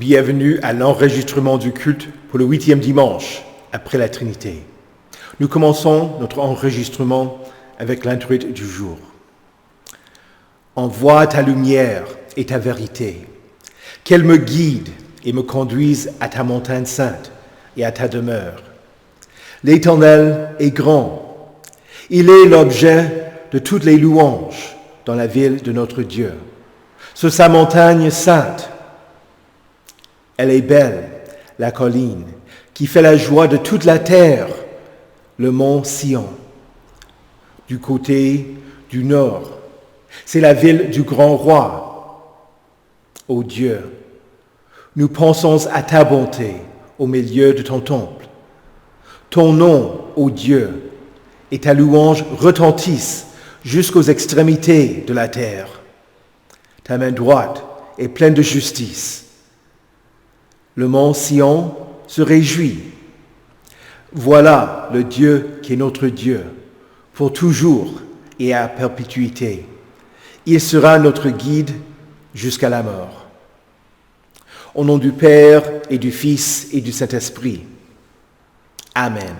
Bienvenue à l'enregistrement du culte pour le 8e dimanche après la Trinité. Nous commençons notre enregistrement avec l'introïte du jour. Envoie ta lumière et ta vérité, qu'elle me guide et me conduise à ta montagne sainte et à ta demeure. L'Éternel est grand. Il est l'objet de toutes les louanges dans la ville de notre Dieu. Sur sa montagne sainte, elle est belle, la colline, qui fait la joie de toute la terre, le mont Sion. Du côté du nord, c'est la ville du grand roi. Ô Dieu, nous pensons à ta bonté au milieu de ton temple. Ton nom, ô Dieu, et ta louange retentissent jusqu'aux extrémités de la terre. Ta main droite est pleine de justice. Le mont Sion se réjouit. Voilà le Dieu qui est notre Dieu, pour toujours et à perpétuité. Il sera notre guide jusqu'à la mort. Au nom du Père et du Fils et du Saint-Esprit. Amen.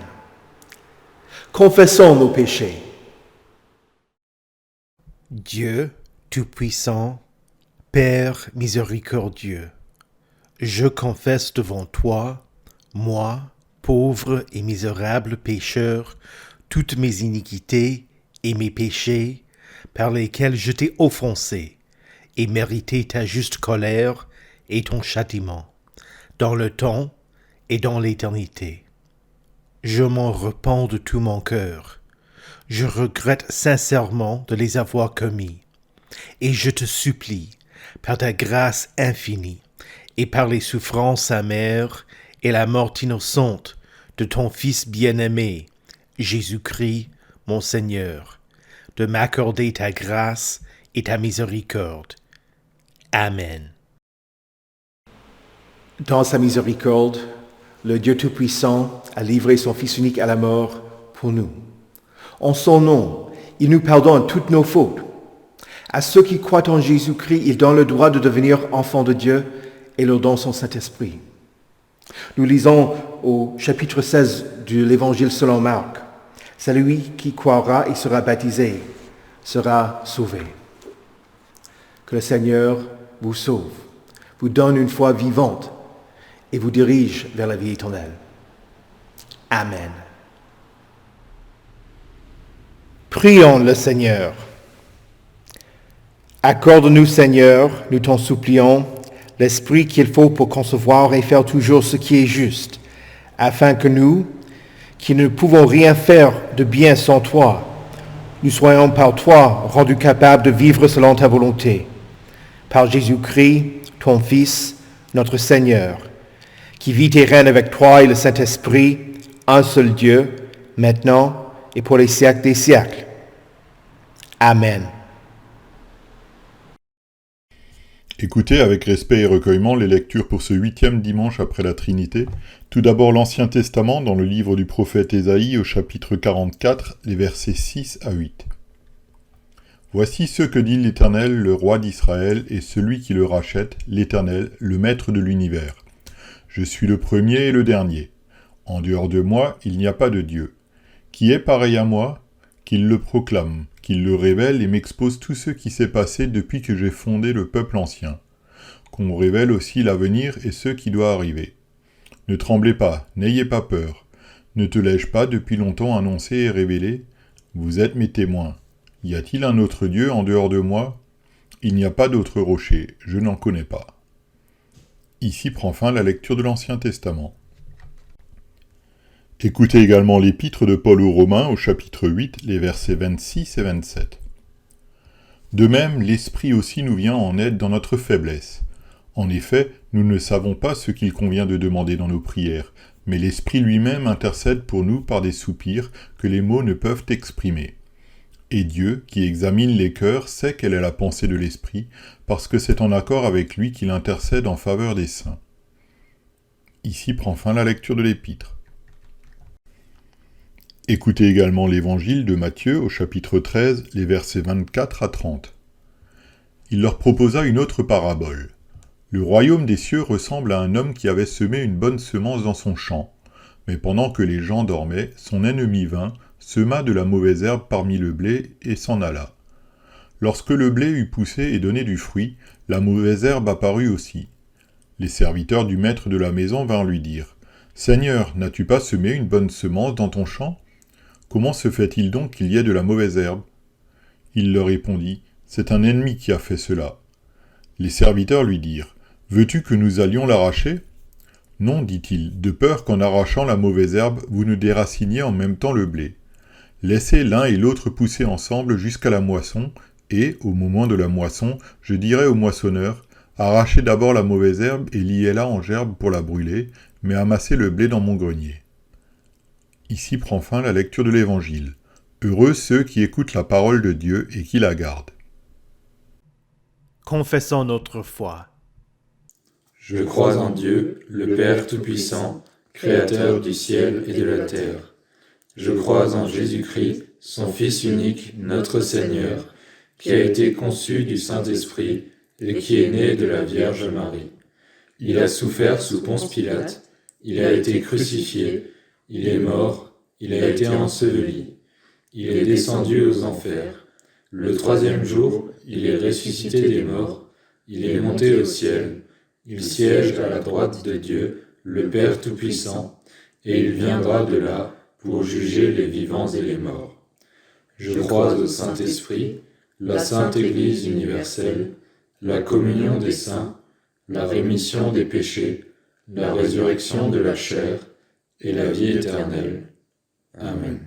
Confessons nos péchés. Dieu Tout-Puissant, Père miséricordieux, je confesse devant toi, moi, pauvre et misérable pécheur, toutes mes iniquités et mes péchés par lesquels je t'ai offensé et mérité ta juste colère et ton châtiment, dans le temps et dans l'éternité. Je m'en repens de tout mon cœur. Je regrette sincèrement de les avoir commis, et je te supplie, par ta grâce infinie, et par les souffrances amères et la mort innocente de ton Fils bien-aimé, Jésus-Christ, mon Seigneur, de m'accorder ta grâce et ta miséricorde. Amen. Dans sa miséricorde, le Dieu Tout-Puissant a livré son Fils unique à la mort pour nous. En son nom, il nous pardonne toutes nos fautes. À ceux qui croient en Jésus-Christ, il donne le droit de devenir enfants de Dieu et leur donne son Saint-Esprit. Nous lisons au chapitre 16 de l'Évangile selon Marc. Celui qui croira et sera baptisé sera sauvé. Que le Seigneur vous sauve, vous donne une foi vivante et vous dirige vers la vie éternelle. Amen. Prions le Seigneur. Accorde-nous, Seigneur, nous t'en supplions, l'esprit qu'il faut pour concevoir et faire toujours ce qui est juste, afin que nous, qui ne pouvons rien faire de bien sans toi, nous soyons par toi rendus capables de vivre selon ta volonté. Par Jésus-Christ, ton Fils, notre Seigneur, qui vit et règne avec toi et le Saint-Esprit, un seul Dieu, maintenant et pour les siècles des siècles. Amen. Écoutez avec respect et recueillement les lectures pour ce 8e dimanche après la Trinité. Tout d'abord l'Ancien Testament dans le livre du prophète Ésaïe au chapitre 44, les versets 6 à 8. Voici ce que dit l'Éternel, le roi d'Israël, et celui qui le rachète, l'Éternel, le maître de l'univers. Je suis le premier et le dernier. En dehors de moi, il n'y a pas de Dieu. Qui est pareil à moi? Qu'il le proclame, qu'il le révèle et m'expose tout ce qui s'est passé depuis que j'ai fondé le peuple ancien. Qu'on révèle aussi l'avenir et ce qui doit arriver. Ne tremblez pas, n'ayez pas peur. Ne te l'ai-je pas depuis longtemps annoncé et révélé? Vous êtes mes témoins. Y a-t-il un autre Dieu en dehors de moi? Il n'y a pas d'autre rocher, je n'en connais pas. Ici prend fin la lecture de l'Ancien Testament. Écoutez également l'épître de Paul aux Romains au chapitre 8, les versets 26 et 27. De même, l'Esprit aussi nous vient en aide dans notre faiblesse. En effet, nous ne savons pas ce qu'il convient de demander dans nos prières, mais l'Esprit lui-même intercède pour nous par des soupirs que les mots ne peuvent exprimer. Et Dieu, qui examine les cœurs, sait quelle est la pensée de l'Esprit, parce que c'est en accord avec lui qu'il intercède en faveur des saints. Ici prend fin la lecture de l'épître. Écoutez également l'évangile de Matthieu au chapitre 13, les versets 24 à 30. Il leur proposa une autre parabole. Le royaume des cieux ressemble à un homme qui avait semé une bonne semence dans son champ. Mais pendant que les gens dormaient, son ennemi vint, sema de la mauvaise herbe parmi le blé et s'en alla. Lorsque le blé eut poussé et donné du fruit, la mauvaise herbe apparut aussi. Les serviteurs du maître de la maison vinrent lui dire : « Seigneur, n'as-tu pas semé une bonne semence dans ton champ ? Comment se fait-il donc qu'il y ait de la mauvaise herbe ?» Il leur répondit : « C'est un ennemi qui a fait cela. » Les serviteurs lui dirent : « Veux-tu que nous allions l'arracher ? » « Non, dit-il, de peur qu'en arrachant la mauvaise herbe, vous ne déraciniez en même temps le blé. Laissez l'un et l'autre pousser ensemble jusqu'à la moisson, et, au moment de la moisson, je dirai au moissonneur : arrachez d'abord la mauvaise herbe et liez-la en gerbe pour la brûler, mais amassez le blé dans mon grenier. » Ici prend fin la lecture de l'Évangile. Heureux ceux qui écoutent la parole de Dieu et qui la gardent. Confessons notre foi. Je crois en Dieu, le Père Tout-Puissant, Créateur du ciel et de la terre. Je crois en Jésus-Christ, son Fils unique, notre Seigneur, qui a été conçu du Saint-Esprit et qui est né de la Vierge Marie. Il a souffert sous Ponce Pilate, il a été crucifié, il est mort, il a été enseveli, il est descendu aux enfers. Le troisième jour, il est ressuscité des morts, il est monté au ciel. Il siège à la droite de Dieu, le Père Tout-Puissant, et il viendra de là pour juger les vivants et les morts. Je crois au Saint-Esprit, la Sainte Église universelle, la communion des saints, la rémission des péchés, la résurrection de la chair et la vie éternelle. Amen.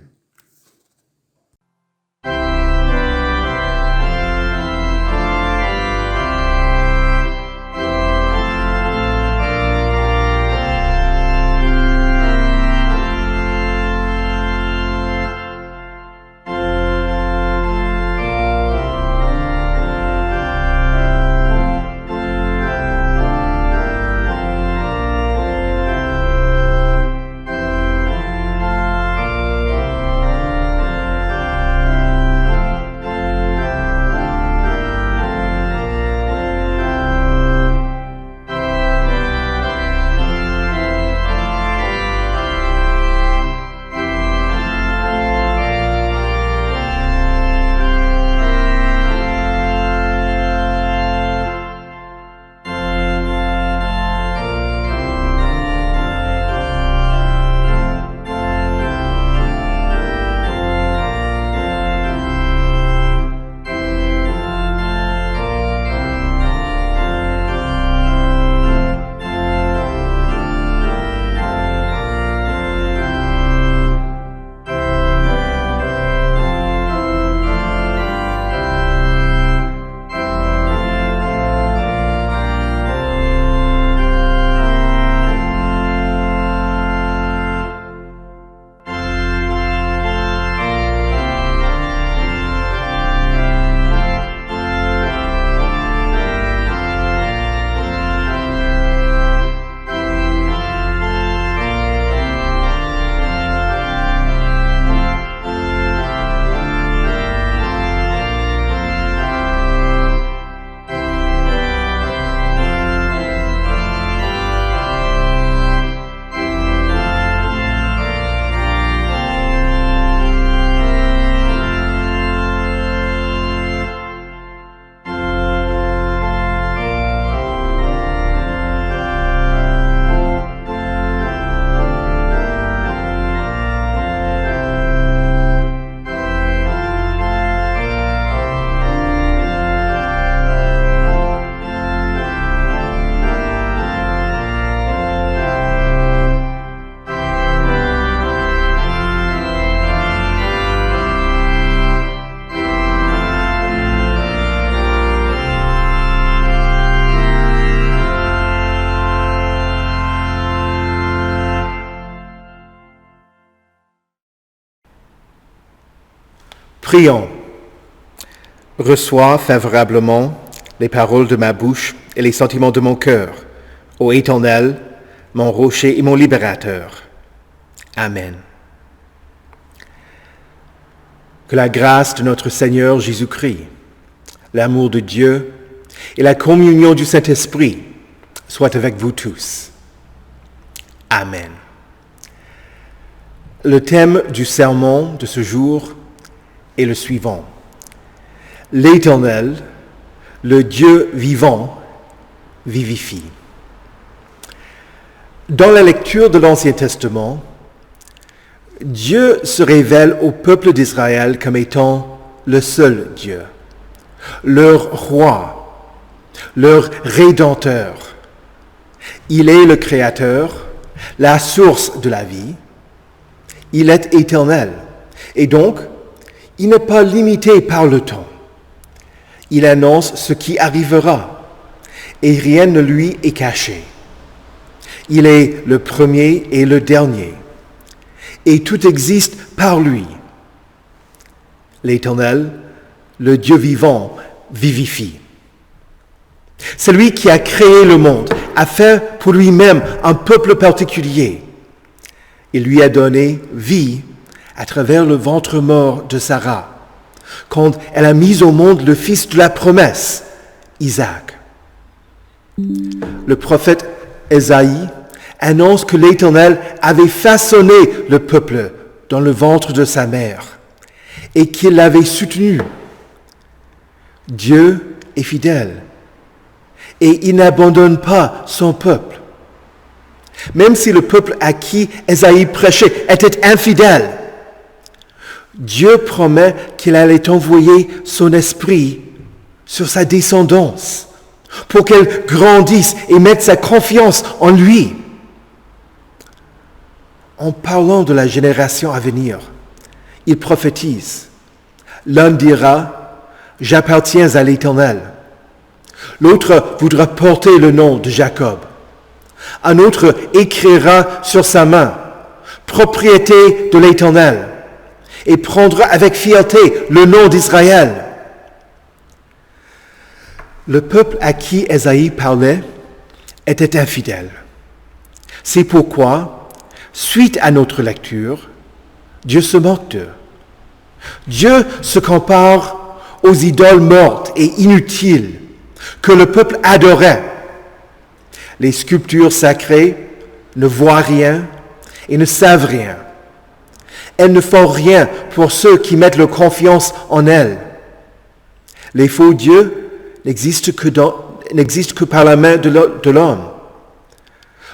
Prions. Reçois favorablement les paroles de ma bouche et les sentiments de mon cœur, ô Éternel, mon rocher et mon libérateur. Amen. Que la grâce de notre Seigneur Jésus-Christ, l'amour de Dieu et la communion du Saint-Esprit soit avec vous tous. Amen. Le thème du sermon de ce jour est le suivant. L'Éternel, le Dieu vivant, vivifie. Dans la lecture de l'Ancien Testament, Dieu se révèle au peuple d'Israël comme étant le seul Dieu, leur roi, leur rédempteur. Il est le Créateur, la source de la vie. Il est éternel et donc, il n'est pas limité par le temps. Il annonce ce qui arrivera et rien ne lui est caché. Il est le premier et le dernier et tout existe par lui. L'Éternel, le Dieu vivant, vivifie. C'est lui qui a créé le monde, a fait pour lui-même un peuple particulier. Il lui a donné vie à travers le ventre mort de Sarah, quand elle a mis au monde le fils de la promesse, Isaac. Le prophète Ésaïe annonce que l'Éternel avait façonné le peuple dans le ventre de sa mère et qu'il l'avait soutenu. Dieu est fidèle et il n'abandonne pas son peuple. Même si le peuple à qui Ésaïe prêchait était infidèle, Dieu promet qu'il allait envoyer son esprit sur sa descendance pour qu'elle grandisse et mette sa confiance en lui. En parlant de la génération à venir, il prophétise. L'un dira, « J'appartiens à l'Éternel ». L'autre voudra porter le nom de Jacob. Un autre écrira sur sa main, « Propriété de l'Éternel », et prendra avec fierté le nom d'Israël. Le peuple à qui Ésaïe parlait était infidèle. C'est pourquoi, suite à notre lecture, Dieu se moque d'eux. Dieu se compare aux idoles mortes et inutiles que le peuple adorait. Les sculptures sacrées ne voient rien et ne savent rien. Elles ne font rien pour ceux qui mettent leur confiance en elles. Les faux dieux n'existent que par la main de l'homme.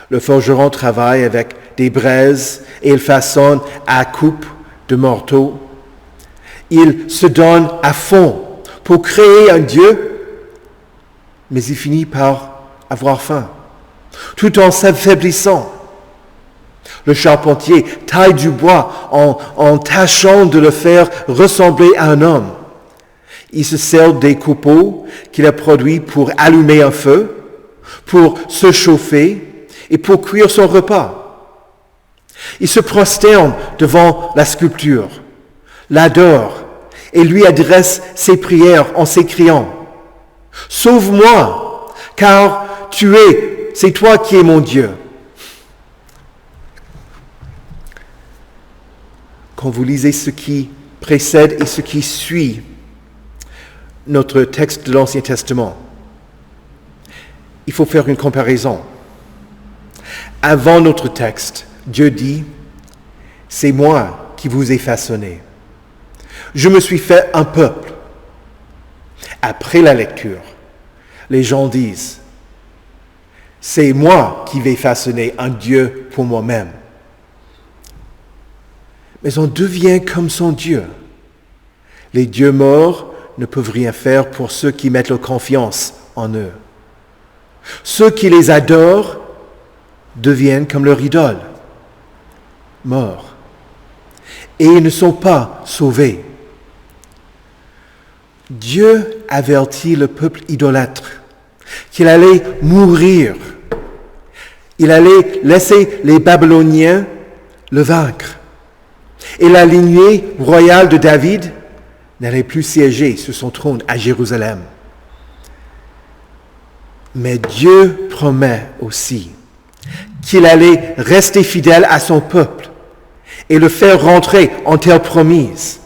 Le forgeron travaille avec des braises et il façonne à coupe de morceaux. Il se donne à fond pour créer un Dieu, mais il finit par avoir faim, tout en s'affaiblissant. Le charpentier taille du bois en tâchant de le faire ressembler à un homme. Il se sert des copeaux qu'il a produits pour allumer un feu, pour se chauffer et pour cuire son repas. Il se prosterne devant la sculpture, l'adore et lui adresse ses prières en s'écriant « Sauve-moi, car c'est toi qui es mon Dieu ». Quand vous lisez ce qui précède et ce qui suit notre texte de l'Ancien Testament, il faut faire une comparaison. Avant notre texte, Dieu dit « C'est moi qui vous ai façonné. Je me suis fait un peuple. » Après la lecture, les gens disent « C'est moi qui vais façonner un Dieu pour moi-même. » Mais on devient comme son Dieu. Les dieux morts ne peuvent rien faire pour ceux qui mettent leur confiance en eux. Ceux qui les adorent deviennent comme leur idole, morts. Et ils ne sont pas sauvés. Dieu avertit le peuple idolâtre qu'il allait mourir. Il allait laisser les Babyloniens le vaincre. Et la lignée royale de David n'allait plus siéger sur son trône à Jérusalem. Mais Dieu promet aussi qu'il allait rester fidèle à son peuple et le faire rentrer en terre promise.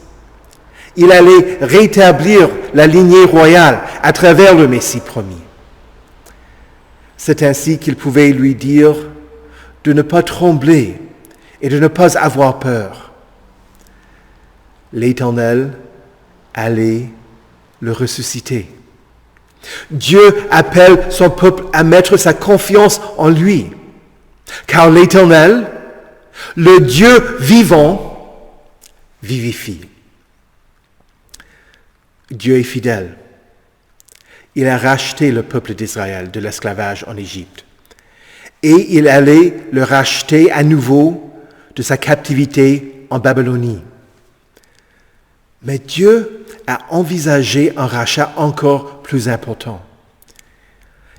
Il allait rétablir la lignée royale à travers le Messie promis. C'est ainsi qu'il pouvait lui dire de ne pas trembler et de ne pas avoir peur. L'Éternel allait le ressusciter. Dieu appelle son peuple à mettre sa confiance en lui, car l'Éternel, le Dieu vivant, vivifie. Dieu est fidèle. Il a racheté le peuple d'Israël de l'esclavage en Égypte. Et il allait le racheter à nouveau de sa captivité en Babylonie. Mais Dieu a envisagé un rachat encore plus important.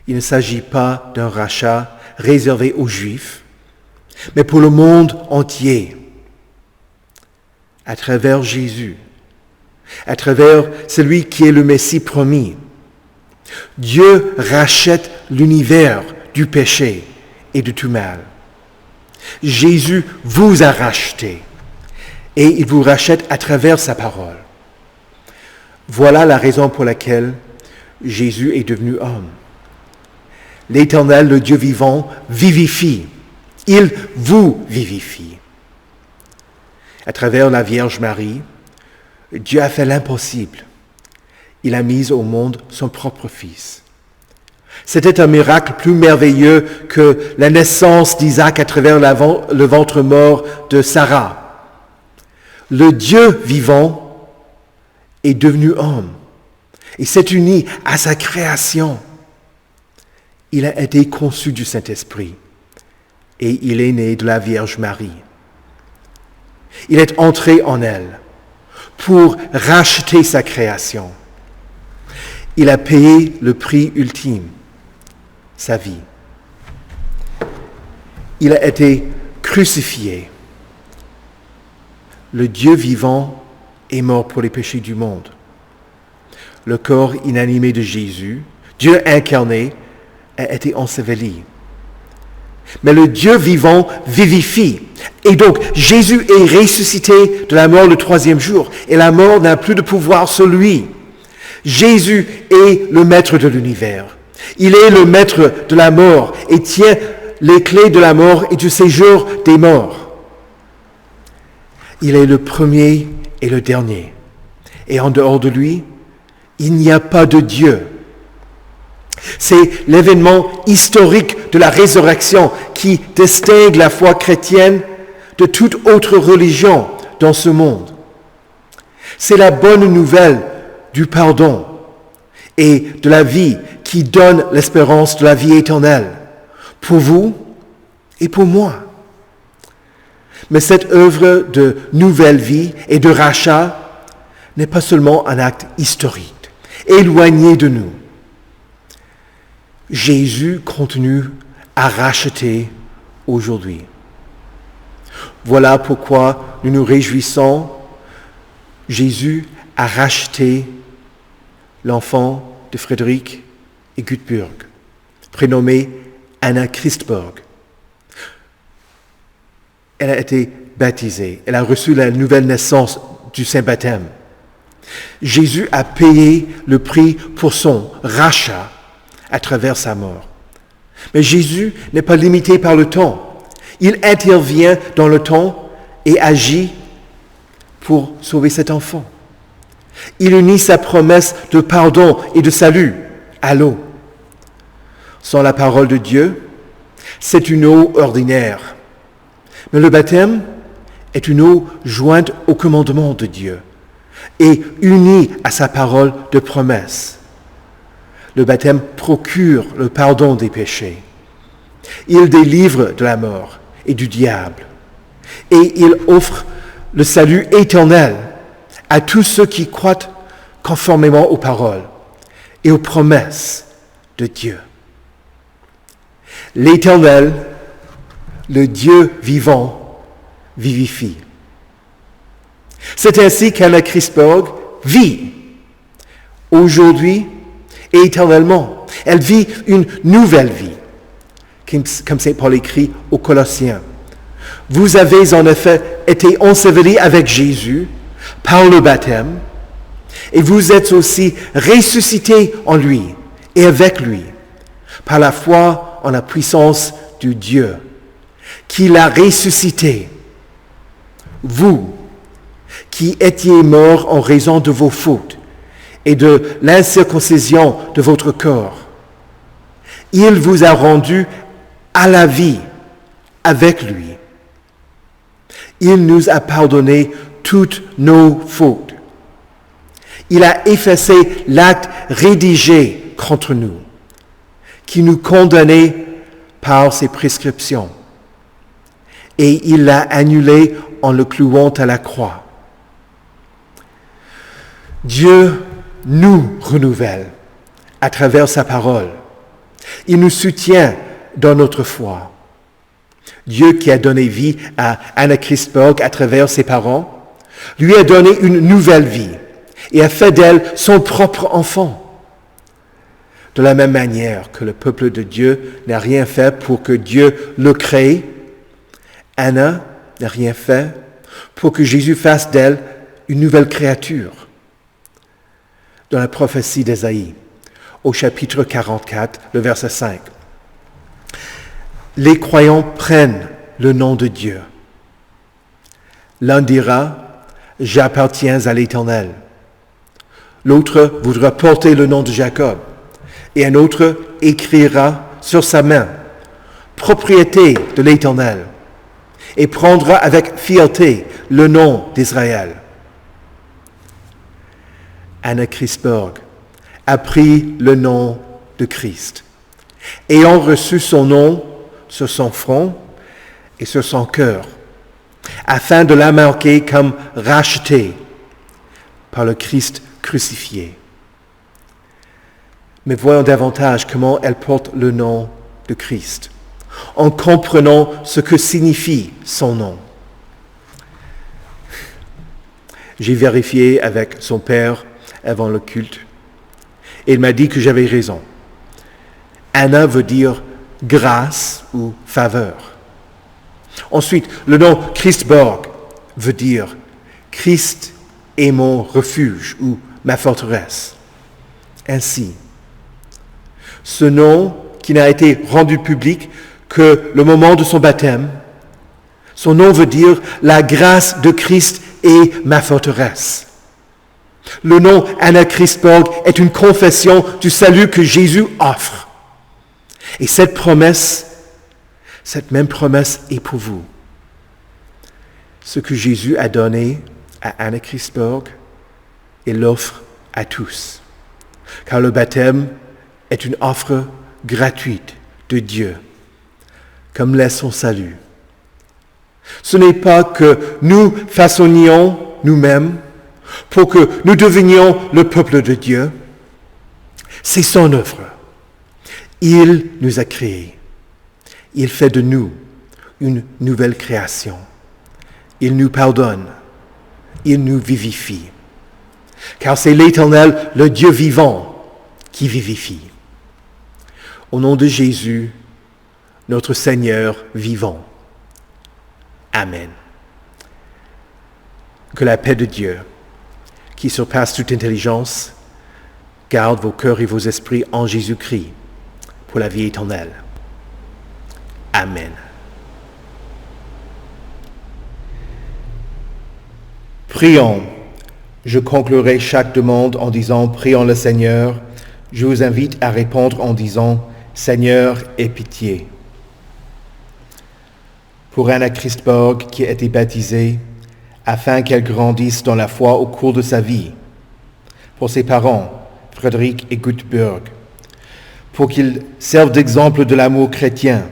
Il ne s'agit pas d'un rachat réservé aux Juifs, mais pour le monde entier, à travers Jésus, à travers celui qui est le Messie promis. Dieu rachète l'univers du péché et de tout mal. Jésus vous a racheté et il vous rachète à travers sa parole. Voilà la raison pour laquelle Jésus est devenu homme. L'Éternel, le Dieu vivant, vivifie. Il vous vivifie. À travers la Vierge Marie, Dieu a fait l'impossible. Il a mis au monde son propre Fils. C'était un miracle plus merveilleux que la naissance d'Isaac à travers le ventre mort de Sarah. Le Dieu vivant est devenu homme et s'est uni à sa création. Il a été conçu du Saint-Esprit et il est né de la Vierge Marie. Il est entré en elle pour racheter sa création. Il a payé le prix ultime, sa vie. Il a été crucifié. Le Dieu vivant est mort pour les péchés du monde. Le corps inanimé de Jésus, Dieu incarné, a été enseveli. Mais le Dieu vivant vivifie. Et donc, Jésus est ressuscité de la mort le 3e jour. Et la mort n'a plus de pouvoir sur lui. Jésus est le maître de l'univers. Il est le maître de la mort et tient les clés de la mort et du séjour des morts. Il est le premier et le dernier. Et en dehors de lui, il n'y a pas de Dieu. C'est l'événement historique de la résurrection qui distingue la foi chrétienne de toute autre religion dans ce monde. C'est la bonne nouvelle du pardon et de la vie qui donne l'espérance de la vie éternelle pour vous et pour moi. Mais cette œuvre de nouvelle vie et de rachat n'est pas seulement un acte historique, éloigné de nous. Jésus continue à racheter aujourd'hui. Voilà pourquoi nous nous réjouissons. Jésus a racheté l'enfant de Frédéric et Gutenberg, prénommée Anna Christberg. Elle a été baptisée. Elle a reçu la nouvelle naissance du Saint-Baptême. Jésus a payé le prix pour son rachat à travers sa mort. Mais Jésus n'est pas limité par le temps. Il intervient dans le temps et agit pour sauver cet enfant. Il unit sa promesse de pardon et de salut à l'eau. Sans la parole de Dieu, c'est une eau ordinaire. Mais le baptême est une eau jointe au commandement de Dieu et unie à sa parole de promesse. Le baptême procure le pardon des péchés. Il délivre de la mort et du diable. Et il offre le salut éternel à tous ceux qui croient conformément aux paroles et aux promesses de Dieu. L'Éternel, le Dieu vivant, vivifie. C'est ainsi qu'Anna Christberg vit aujourd'hui et éternellement. Elle vit une nouvelle vie, comme Saint Paul écrit aux Colossiens. Vous avez en effet été ensevelis avec Jésus par le baptême, et vous êtes aussi ressuscités en lui et avec lui, par la foi en la puissance de Dieu, qui l'a ressuscité. Vous, qui étiez morts en raison de vos fautes et de l'incirconcision de votre corps, il vous a rendu à la vie avec lui. Il nous a pardonné toutes nos fautes. Il a effacé l'acte rédigé contre nous, qui nous condamnait par ses prescriptions, et il l'a annulé en le clouant à la croix. Dieu nous renouvelle à travers sa parole. Il nous soutient dans notre foi. Dieu qui a donné vie à Anna Christberg à travers ses parents, lui a donné une nouvelle vie et a fait d'elle son propre enfant. De la même manière que le peuple de Dieu n'a rien fait pour que Dieu le crée, Anna n'a rien fait pour que Jésus fasse d'elle une nouvelle créature. Dans la prophétie d'Ésaïe, au chapitre 44, le verset 5, les croyants prennent le nom de Dieu. L'un dira, « J'appartiens à l'Éternel ». L'autre voudra porter le nom de Jacob. Et un autre écrira sur sa main, « Propriété de l'Éternel », et prendra avec fierté le nom d'Israël. Anna Christberg a pris le nom de Christ, ayant reçu son nom sur son front et sur son cœur, afin de la marquer comme rachetée par le Christ crucifié. Mais voyons davantage comment elle porte le nom de Christ, en comprenant ce que signifie son nom. J'ai vérifié avec son père avant le culte, et il m'a dit que j'avais raison. Anna veut dire grâce ou faveur. Ensuite, le nom Christberg veut dire Christ est mon refuge ou ma forteresse. Ainsi, ce nom qui n'a été rendu public que le moment de son baptême, son nom veut dire la grâce de Christ est ma forteresse. Le nom Anna Christberg est une confession du salut que Jésus offre. Et cette même promesse est pour vous. Ce que Jésus a donné à Anna Christberg, il l'offre à tous. Car le baptême est une offre gratuite de Dieu, comme l'est son salut. Ce n'est pas que nous façonnions nous-mêmes pour que nous devenions le peuple de Dieu. C'est son œuvre. Il nous a créés. Il fait de nous une nouvelle création. Il nous pardonne. Il nous vivifie. Car c'est l'Éternel, le Dieu vivant, qui vivifie. Au nom de Jésus, notre Seigneur vivant. Amen. Que la paix de Dieu, qui surpasse toute intelligence, garde vos cœurs et vos esprits en Jésus-Christ pour la vie éternelle. Amen. Prions. Je conclurai chaque demande en disant « Prions le Seigneur ». Je vous invite à répondre en disant « Seigneur, aie pitié ». Pour Anna Christberg qui a été baptisée, afin qu'elle grandisse dans la foi au cours de sa vie. Pour ses parents, Frédéric et Gutenberg, pour qu'ils servent d'exemple de l'amour chrétien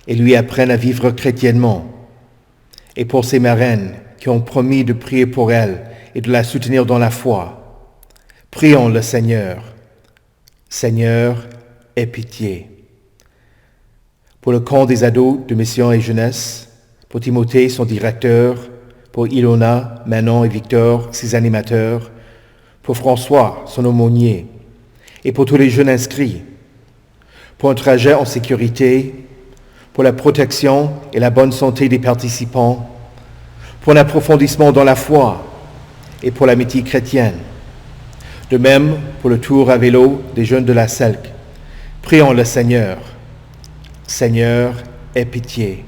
et lui apprennent à vivre chrétiennement. Et pour ses marraines qui ont promis de prier pour elle et de la soutenir dans la foi. Prions le Seigneur. Seigneur, aie pitié. Pour le camp des ados de mission et jeunesse, pour Timothée, son directeur, pour Ilona, Manon et Victor, ses animateurs, pour François, son aumônier, et pour tous les jeunes inscrits, pour un trajet en sécurité, pour la protection et la bonne santé des participants, pour l'approfondissement dans la foi et pour l'amitié chrétienne. De même, pour le tour à vélo des jeunes de la CELC, prions le Seigneur. Seigneur, aie pitié.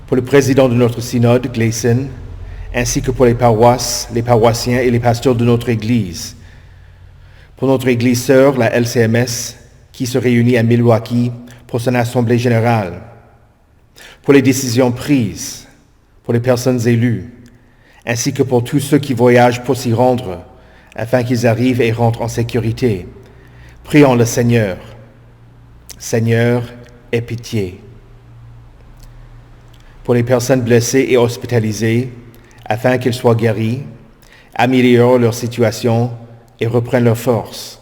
Pour le président de notre synode, Gleason, ainsi que pour les paroisses, les paroissiens et les pasteurs de notre Église. Pour notre Église sœur, la LCMS, qui se réunit à Milwaukee pour son assemblée générale. Pour les décisions prises, pour les personnes élues, ainsi que pour tous ceux qui voyagent pour s'y rendre, afin qu'ils arrivent et rentrent en sécurité. Prions le Seigneur. Seigneur, aie pitié. Pour les personnes blessées et hospitalisées, afin qu'elles soient guéries, améliorent leur situation et reprennent leur force.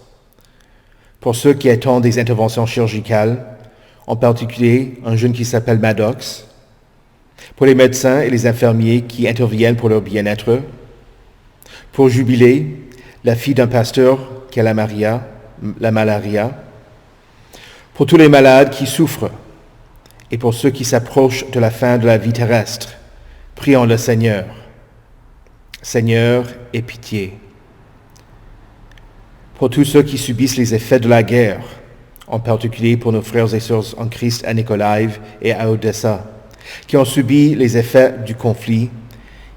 Pour ceux qui attendent des interventions chirurgicales, en particulier un jeune qui s'appelle Maddox. Pour les médecins et les infirmiers qui interviennent pour leur bien-être. Pour Jubilé, la fille d'un pasteur qui a la malaria. Pour tous les malades qui souffrent et pour ceux qui s'approchent de la fin de la vie terrestre, prions le Seigneur. Seigneur, aie pitié. Pour tous ceux qui subissent les effets de la guerre, en particulier pour nos frères et sœurs en Christ à Nikolaïv et à Odessa, qui ont subi les effets du conflit,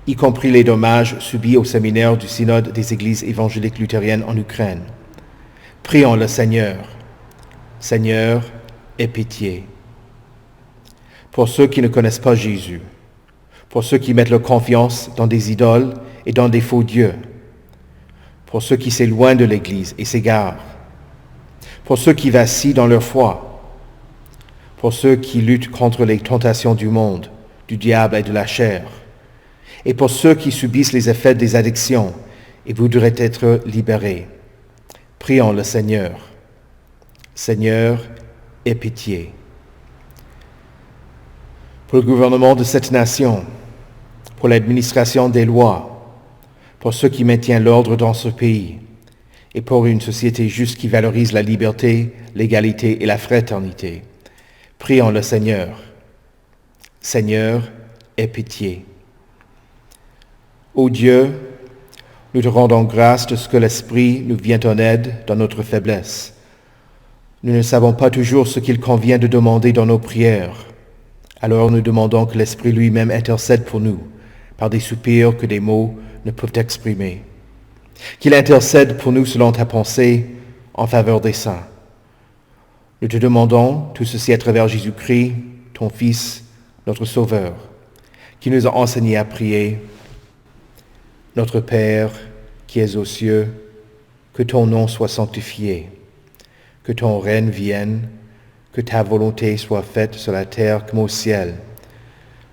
y compris les dommages subis au séminaire du Synode des Églises évangéliques luthériennes en Ukraine. Prions le Seigneur. Seigneur, aie pitié. Pour ceux qui ne connaissent pas Jésus, pour ceux qui mettent leur confiance dans des idoles et dans des faux dieux, pour ceux qui s'éloignent de l'Église et s'égarent, pour ceux qui vacillent dans leur foi, pour ceux qui luttent contre les tentations du monde, du diable et de la chair, et pour ceux qui subissent les effets des addictions et voudraient être libérés. Prions le Seigneur. Seigneur, aie pitié. Pour le gouvernement de cette nation, pour l'administration des lois, pour ceux qui maintiennent l'ordre dans ce pays, et pour une société juste qui valorise la liberté, l'égalité et la fraternité. Prions le Seigneur. Seigneur, aie pitié. Ô Dieu, nous te rendons grâce de ce que l'Esprit nous vient en aide dans notre faiblesse. Nous ne savons pas toujours ce qu'il convient de demander dans nos prières. Alors nous demandons que l'Esprit lui-même intercède pour nous, par des soupirs que des mots ne peuvent exprimer. Qu'il intercède pour nous selon ta pensée en faveur des saints. Nous te demandons tout ceci à travers Jésus-Christ, ton Fils, notre Sauveur, qui nous a enseigné à prier. Notre Père, qui es aux cieux, que ton nom soit sanctifié, que ton règne vienne, que ta volonté soit faite sur la terre comme au ciel.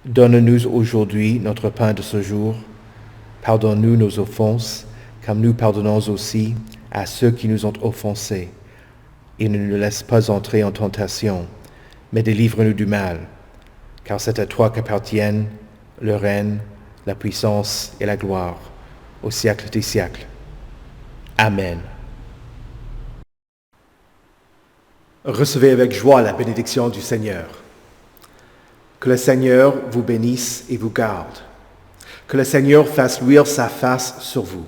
Donne-nous aujourd'hui notre pain de ce jour. Pardonne-nous nos offenses, comme nous pardonnons aussi à ceux qui nous ont offensés. Et ne nous laisse pas entrer en tentation, mais délivre-nous du mal, car c'est à toi qu'appartiennent le règne, la puissance et la gloire, au siècle des siècles. Amen. Recevez avec joie la bénédiction du Seigneur. Que le Seigneur vous bénisse et vous garde. Que le Seigneur fasse luire sa face sur vous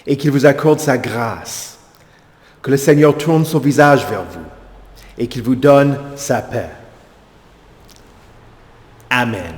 et qu'il vous accorde sa grâce. Que le Seigneur tourne son visage vers vous et qu'il vous donne sa paix. Amen.